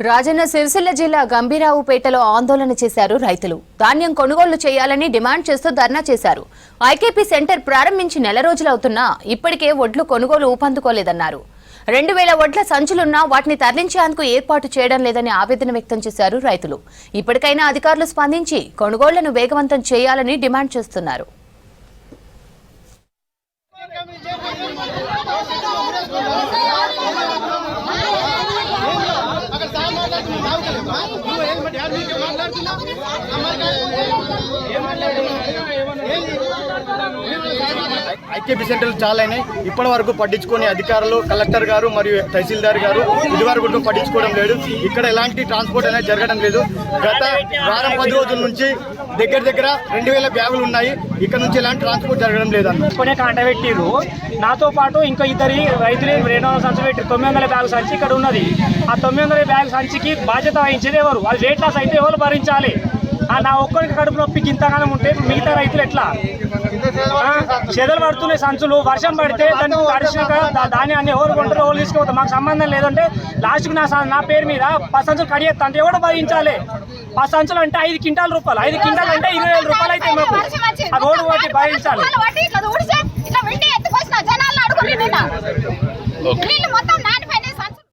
రాజన్న సిరిసిల్ల జిల్లా గంభీరావుపేటలో ఆందోళన చేశారు రైతులు. ధాన్యం కొనుగోలు చేయాలని డిమాండ్ చేస్తూ ధర్నా చేశారు. ఐకేపీ సెంటర్ ప్రారంభించి నెల రోజులవుతున్నా ఇప్పటికే వడ్లు కొనుగోలు ఊపందుకోలేదన్నారు. 2000 వడ్ల సంచులున్నా వాటిని తరలించేందుకు ఏర్పాటు చేయడం లేదని ఆవేదన వ్యక్తం చేశారు రైతులు. ఇప్పటికైనా అధికారులు స్పందించి కొనుగోళ్లను వేగవంతం చేయాలని డిమాండ్ చేస్తున్నారు. ఐకేపీ సెంటర్లు చాలా అయినాయి. ఇప్పటి వరకు పట్టించుకొని అధికారులు, కలెక్టర్ గారు మరియు తహసీల్దార్ గారు ఇదివరకు పట్టించుకోవడం లేదు. ఇక్కడ ఎలాంటి ట్రాన్స్పోర్ట్ అనేది జరగడం లేదు. గత వారం 10 రోజుల నుంచి దగ్గర 2000 బ్యాగులు ఉన్నాయి. ఇక్కడ నుంచి ఎలాంటి ట్రాన్స్పోర్ట్ జరగడం లేదన్న కొనే కాంట పెట్టిరు. నాతో పాటు ఇంకా ఇద్దరి రైతులు 200 సంచి పెట్టి 900 బ్యాగు సంచి ఇక్కడ ఉన్నది. ఆ 900 బ్యాగు సంచికి బాధ్యత వహించేది ఎవరు? అది వెయిట్ లాస్ అయితే ఎవరు భరించాలి? నా ఒక్కరికి కడుపు నొప్పికి ఇంతగానం ఉంటే మిగతా రైతులు ఎట్లా? చెదలు పడుతున్నాయి సంచులు. వర్షం పడితే దాన్ని తడిసినాక ధాన్యాన్ని ఎవరు కొంటారు, ఎవరు తీసుకుపోతారు? మాకు సంబంధం లేదంటే లాస్ట్కి నా పేరు మీద 10 సంచులు కడిగేస్తా అంటే ఎవరు భరించాలి? 10 సంచులు అంటే 5 క్వింటాల రూపాయలు, 5 క్వింటాలు అంటే 20,000 రూపాయలు అయితే మాకు ఆ రోడ్డు బట్టి భరించాలి.